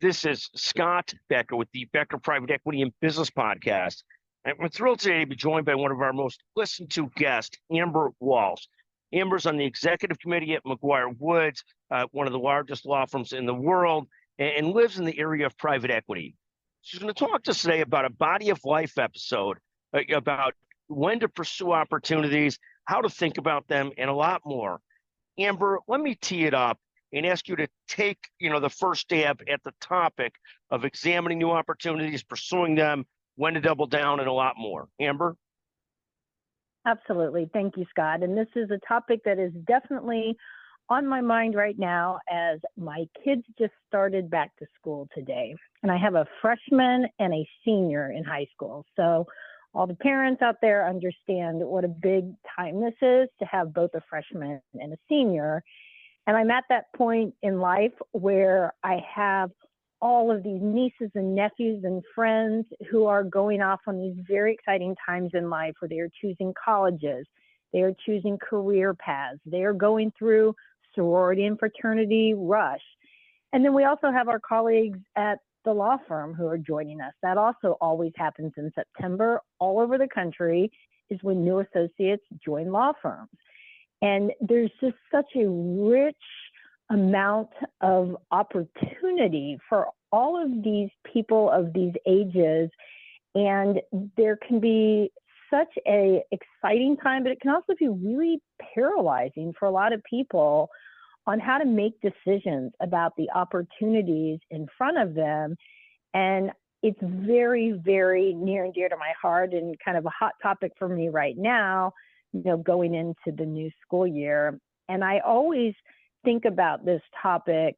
This is Scott Becker with the Becker Private Equity and Business Podcast. And we're thrilled today to be joined by one of our most listened to guests, Amber Walsh. Amber's on the executive committee at McGuireWoods, one of the largest law firms in the world, and lives in the area of private equity. She's going to talk to us today about a body of life episode, about when to pursue opportunities, how to think about them, and a lot more. Amber, let me tee it up and ask you to take, the first stab at the topic of examining new opportunities, pursuing them, when to double down, and a lot more. Amber? Absolutely. Thank you, Scott. And this is a topic that is definitely on my mind right now as my kids just started back to school today. And I have a freshman and a senior in high school. So all the parents out there understand what a big time this is to have both a freshman and a senior. And I'm at that point in life where I have all of these nieces and nephews and friends who are going off on these very exciting times in life where they are choosing colleges, they are choosing career paths, they are going through sorority and fraternity rush. And then we also have our colleagues at the law firm who are joining us. That also always happens in September all over the country is when new associates join law firms. And there's just such a rich amount of opportunity for all of these people of these ages. And there can be such a exciting time, but it can also be really paralyzing for a lot of people on how to make decisions about the opportunities in front of them. And it's very, very near and dear to my heart and kind of a hot topic for me right now, going into the new school year. And I always think about this topic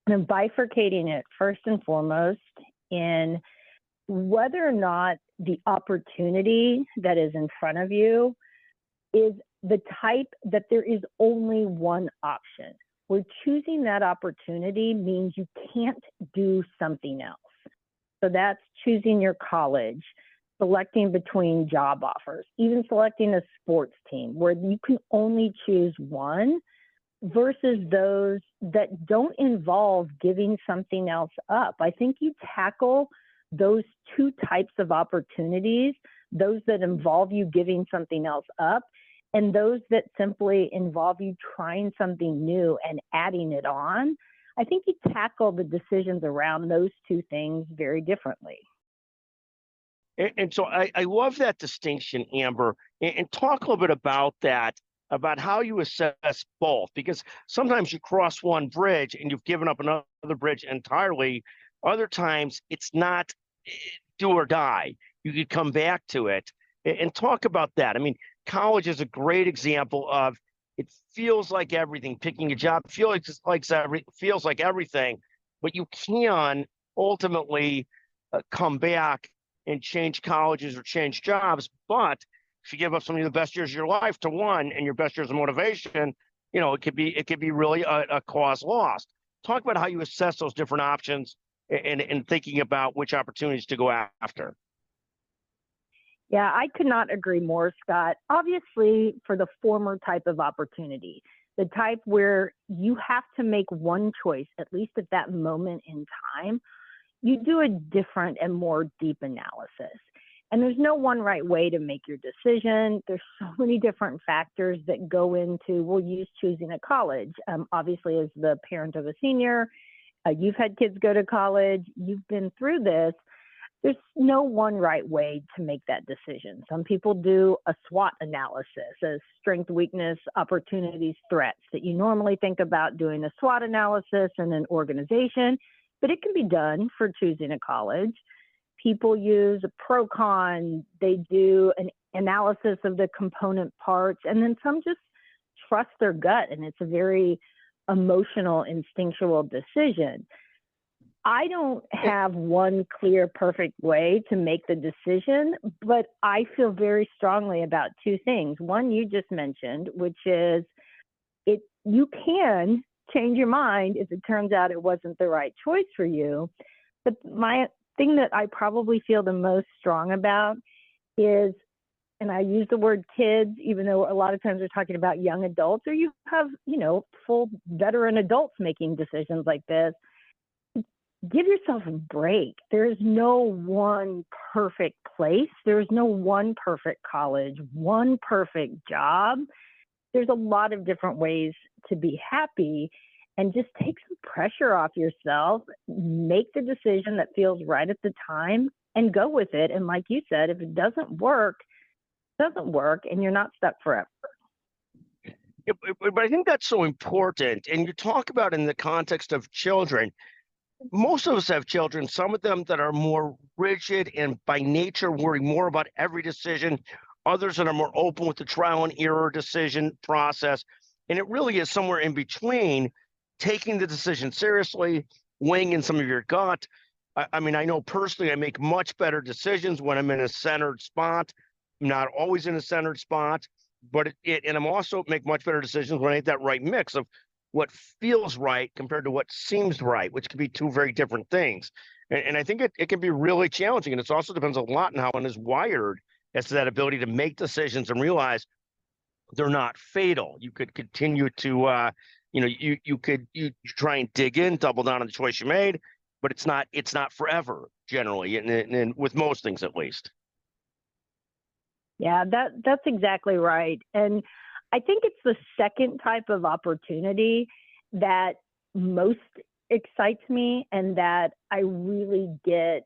and bifurcating it first and foremost in whether or not the opportunity that is in front of you is the type that there is only one option. Where choosing that opportunity means you can't do something else. So that's choosing your college, selecting between job offers, even selecting a sports team where you can only choose one versus those that don't involve giving something else up. I think you tackle those two types of opportunities, those that involve you giving something else up, and those that simply involve you trying something new and adding it on. I think you tackle the decisions around those two things very differently. And so I love that distinction, Amber, and talk a little bit about that, about how you assess both, because sometimes you cross one bridge and you've given up another bridge entirely. Other times it's not do or die. You could come back to it and talk about that. I mean, college is a great example of it feels like everything. Picking a job feels like everything, but you can ultimately come back and change colleges or change jobs. But if you give up some of the best years of your life to one and your best years of motivation, it could be really a cause lost. Talk about how you assess those different options and thinking about which opportunities to go after. Yeah, I could not agree more, Scott. Obviously, for the former type of opportunity, the type where you have to make one choice, at least at that moment in time, you do a different and more deep analysis. And there's no one right way to make your decision. There's so many different factors that go into, we'll use choosing a college. Obviously, as the parent of a senior, you've had kids go to college, you've been through this. There's no one right way to make that decision. Some people do a SWOT analysis, a strength, weakness, opportunities, threats, that you normally think about doing a SWOT analysis in an organization, but it can be done for choosing a college. People use a pro-con, they do an analysis of the component parts, and then some just trust their gut, and it's a very emotional, instinctual decision. I don't have one clear, perfect way to make the decision, but I feel very strongly about two things. One you just mentioned, which is you can change your mind if it turns out it wasn't the right choice for you. But my thing that I probably feel the most strong about is, and I use the word kids, even though a lot of times we're talking about young adults, or you have, full veteran adults making decisions like this. give yourself a break. There is no one perfect place. There is no one perfect college, one perfect job. There's a lot of different ways to be happy, and just take some pressure off yourself. Make the decision that feels right at the time and go with it. And like you said, if it doesn't work, it doesn't work, and you're not stuck forever. But I think that's so important. And you talk about in the context of children, most of us have children, some of them that are more rigid and by nature worry more about every decision, others that are more open with the trial and error decision process. And it really is somewhere in between, taking the decision seriously, weighing in some of your gut. I mean, I know personally I make much better decisions when I'm in a centered spot. I'm not always in a centered spot, but and I'm also make much better decisions when I get that right mix of what feels right compared to what seems right, which can be two very different things. And I think it can be really challenging. And it also depends a lot on how one is wired as to that ability to make decisions and realize they're not fatal. You could continue to, you try and dig in, double down on the choice you made, but it's not forever generally, and with most things at least. Yeah, that's exactly right. And I think it's the second type of opportunity that most excites me and that I really get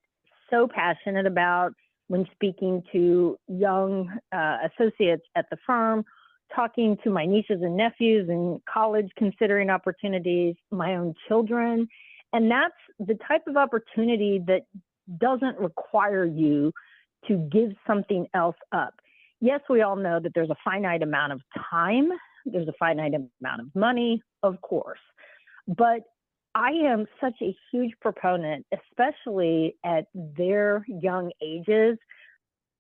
so passionate about when speaking to young associates at the firm, talking to my nieces and nephews in college considering opportunities, my own children. And that's the type of opportunity that doesn't require you to give something else up. Yes, we all know that there's a finite amount of time, there's a finite amount of money, of course. But I am such a huge proponent, especially at their young ages,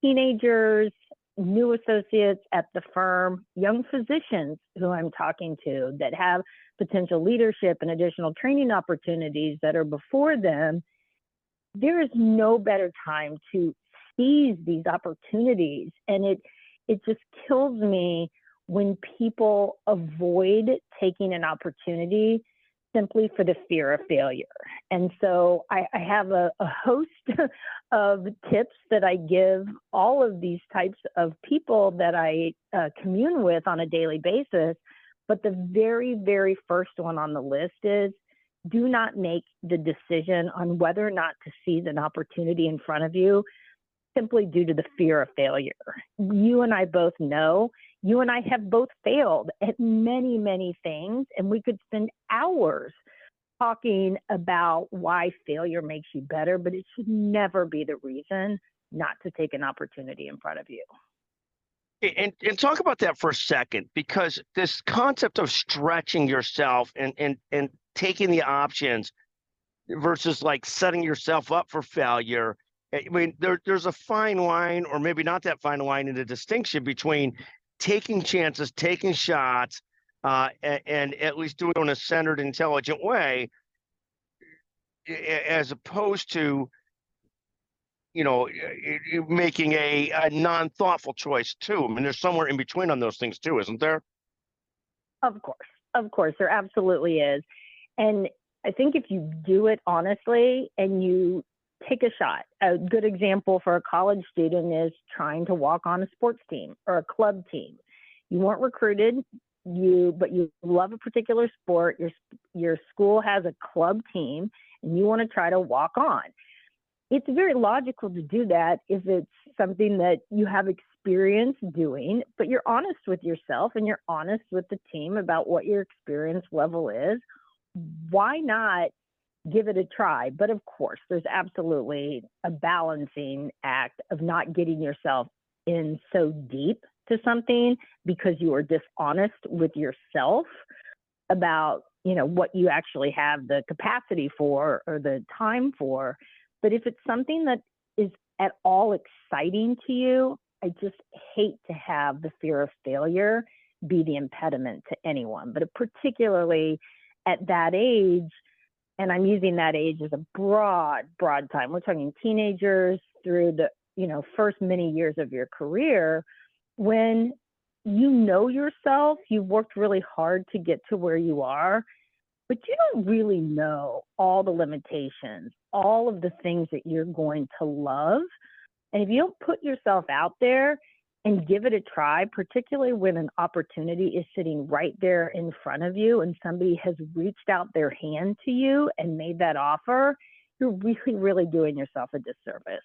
teenagers, new associates at the firm, young physicians who I'm talking to that have potential leadership and additional training opportunities that are before them. There is no better time to seize these opportunities. And it just kills me when people avoid taking an opportunity simply for the fear of failure. And so I have a host of tips that I give all of these types of people that I commune with on a daily basis. But the very, very first one on the list is, do not make the decision on whether or not to seize an opportunity in front of you simply due to the fear of failure. You and I both know, you and I have both failed at many, many things, and we could spend hours talking about why failure makes you better, but it should never be the reason not to take an opportunity in front of you. And talk about that for a second, because this concept of stretching yourself and taking the options versus like setting yourself up for failure. I mean, there's a fine line, or maybe not that fine line, in the distinction between taking chances, taking shots, and at least doing it in a centered, intelligent way, as opposed to, making a non-thoughtful choice too. I mean, there's somewhere in between on those things too, isn't there? Of course, there absolutely is. And I think if you do it honestly and you take a shot, a good example for a college student is trying to walk on a sports team or a club team. You weren't recruited, but you love a particular sport. Your school has a club team and you want to try to walk on. It's very logical to do that if it's something that you have experience doing, but you're honest with yourself and you're honest with the team about what your experience level is. Why not give it a try? But of course, there's absolutely a balancing act of not getting yourself in so deep to something because you are dishonest with yourself about, what you actually have the capacity for or the time for. But if it's something that is at all exciting to you, I just hate to have the fear of failure be the impediment to anyone, but particularly at that age, and I'm using that age as a broad time. We're talking teenagers through the, first many years of your career, when you know yourself, you've worked really hard to get to where you are, but you don't really know all the limitations all of the things that you're going to love. And if you don't put yourself out there and give it a try, particularly when an opportunity is sitting right there in front of you and somebody has reached out their hand to you and made that offer, you're really, really doing yourself a disservice.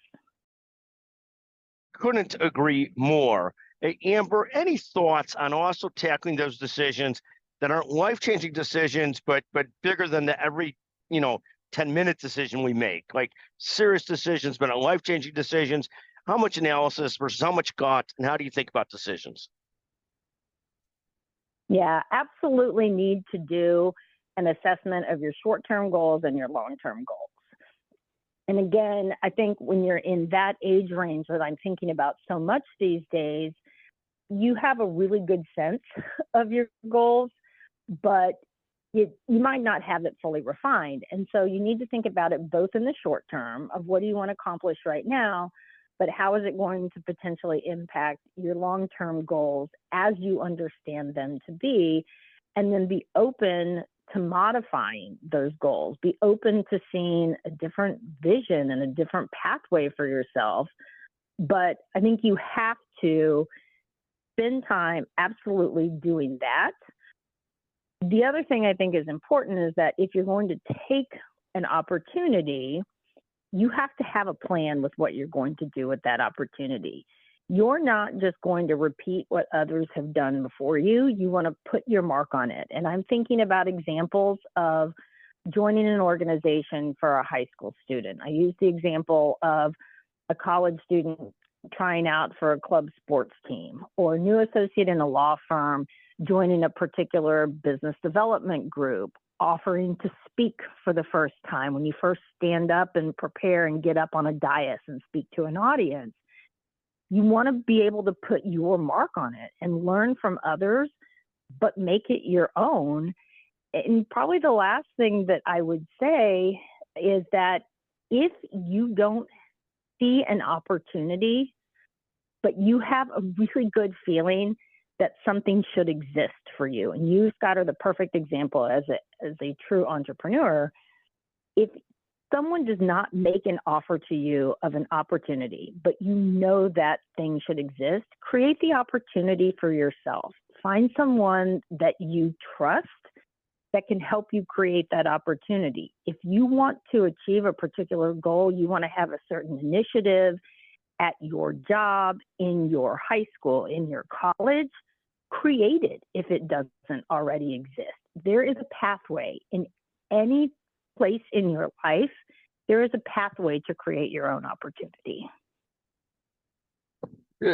Couldn't agree more. Hey, Amber, any thoughts on also tackling those decisions that aren't life-changing decisions, but bigger than the every 10-minute decision we make, like serious decisions, but not life-changing decisions? How much analysis versus how much gut, and how do you think about decisions? Yeah, absolutely need to do an assessment of your short-term goals and your long-term goals. And again, I think when you're in that age range that I'm thinking about so much these days, you have a really good sense of your goals, but you might not have it fully refined. And so you need to think about it both in the short term of what do you want to accomplish right now, but how is it going to potentially impact your long-term goals as you understand them to be, and then be open to modifying those goals, be open to seeing a different vision and a different pathway for yourself. But I think you have to spend time absolutely doing that. The other thing I think is important is that if you're going to take an opportunity, you have to have a plan with what you're going to do with that opportunity. You're not just going to repeat what others have done before you. You want to put your mark on it. And I'm thinking about examples of joining an organization for a high school student. I use the example of a college student trying out for a club sports team, or a new associate in a law firm joining a particular business development group, offering to speak for the first time. When you first stand up and prepare and get up on a dais and speak to an audience, you want to be able to put your mark on it and learn from others, but make it your own. And probably the last thing that I would say is that if you don't see an opportunity, but you have a really good feeling that something should exist for you, and you, Scott, are the perfect example as a true entrepreneur. If someone does not make an offer to you of an opportunity, but you know that thing should exist, create the opportunity for yourself. Find someone that you trust that can help you create that opportunity. If you want to achieve a particular goal, you want to have a certain initiative at your job, in your high school, in your college, create it if it doesn't already exist. There is a pathway in any place in your life. There is a pathway to create your own opportunity.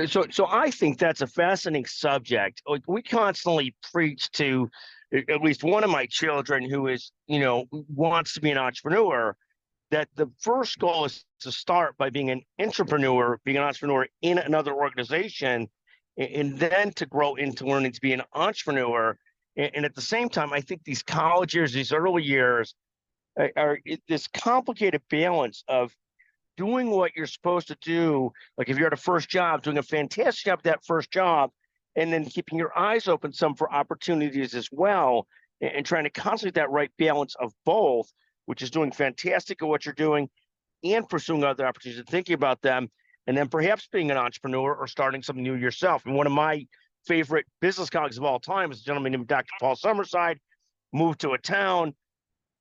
So I think that's a fascinating subject. Like, we constantly preach to at least one of my children who is, wants to be an entrepreneur, that the first goal is to start by being an entrepreneur in another organization, and then to grow into learning to be an entrepreneur. And at the same time, I think these college years, these early years, are this complicated balance of doing what you're supposed to do. Like if you're at a first job, doing a fantastic job at that first job, and then keeping your eyes open some for opportunities as well, and trying to constantly that right balance of both, which is doing fantastic at what you're doing and pursuing other opportunities and thinking about them, and then perhaps being an entrepreneur or starting something new yourself. And one of my favorite business colleagues of all time is a gentleman named Dr. Paul Summerside. Moved to a town,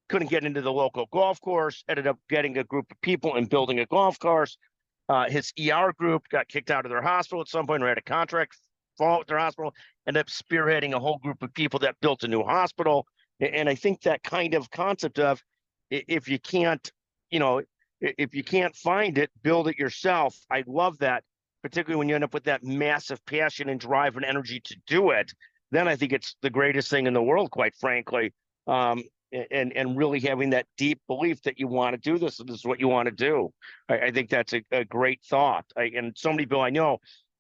couldn't get into the local golf course, ended up getting a group of people and building a golf course. His ER group got kicked out of their hospital at some point, or had a contract fall out with their hospital, ended up spearheading a whole group of people that built a new hospital. And I think that kind of concept of, if you can't find it, build it yourself. I love that, particularly when you end up with that massive passion and drive and energy to do it. Then I think it's the greatest thing in the world, quite frankly. And really having that deep belief that you want to do this, and this is what you want to do. I think that's a great thought. And so many people I know,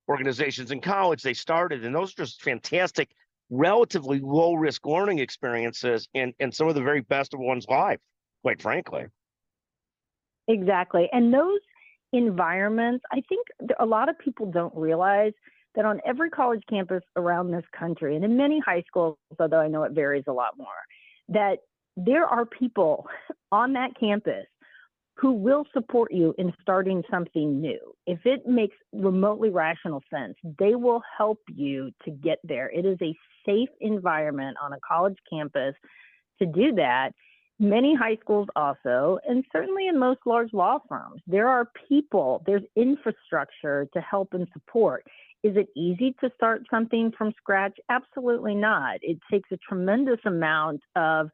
organizations in college, they started, and those are just fantastic, relatively low-risk learning experiences, and some of the very best of one's life, quite frankly. Exactly. And those environments, I think a lot of people don't realize that on every college campus around this country, and in many high schools, although I know it varies a lot more, that there are people on that campus who will support you in starting something new. If it makes remotely rational sense, they will help you to get there. It is a safe environment on a college campus to do that. Many high schools also, and certainly in most large law firms, there are people, there's infrastructure to help and support. Is it easy to start something from scratch? Absolutely not. It takes a tremendous amount of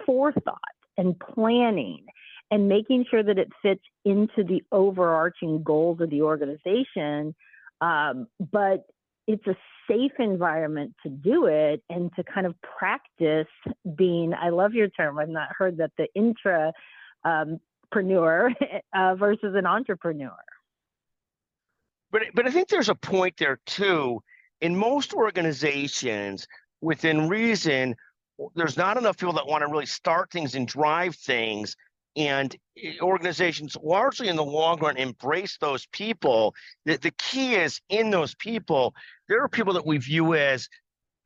forethought and planning and making sure that it fits into the overarching goals of the organization. But it's a safe environment to do it and to kind of practice being, I love your term, I've not heard that, the intrapreneur versus an entrepreneur. But I think there's a point there too. In most organizations, within reason, there's not enough people that want to really start things and drive things. And organizations largely in the long run embrace those people. The key is in those people, there are people that we view as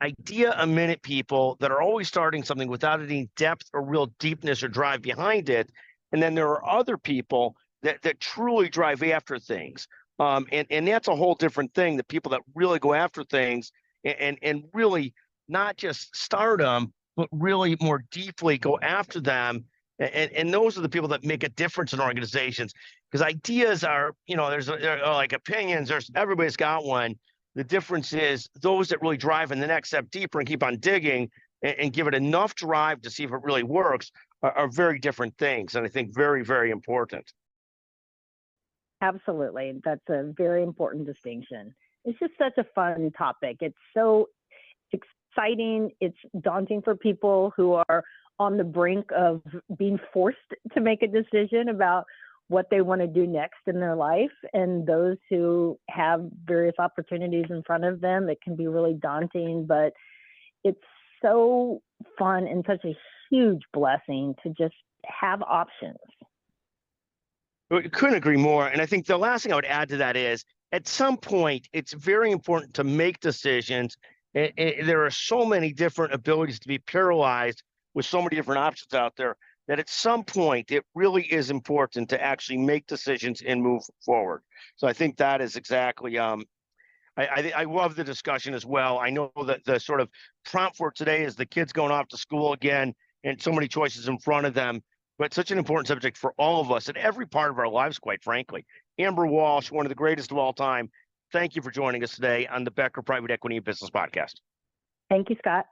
idea a minute people that are always starting something without any depth or real deepness or drive behind it. And then there are other people that truly drive after things. And that's a whole different thing, the people that really go after things and really not just start them, but really more deeply go after them. And those are the people that make a difference in organizations, because ideas are, there are like opinions, everybody's got one. The difference is those that really drive in the next step deeper and keep on digging and give it enough drive to see if it really works are very different things. And I think very, very important. Absolutely. That's a very important distinction. It's just such a fun topic. It's so exciting. It's daunting for people who are on the brink of being forced to make a decision about what they want to do next in their life, and those who have various opportunities in front of them. It can be really daunting, but it's so fun and such a huge blessing to just have options. I couldn't agree more. And I think the last thing I would add to that is, at some point, it's very important to make decisions. There are so many different abilities to be paralyzed with so many different options out there that at some point it really is important to actually make decisions and move forward. So I think that is exactly, I love the discussion as well. I know that the sort of prompt for today is the kids going off to school again and so many choices in front of them, but such an important subject for all of us in every part of our lives, quite frankly. Amber Walsh, one of the greatest of all time, thank you for joining us today on the Becker Private Equity and Business Podcast. Thank you, Scott.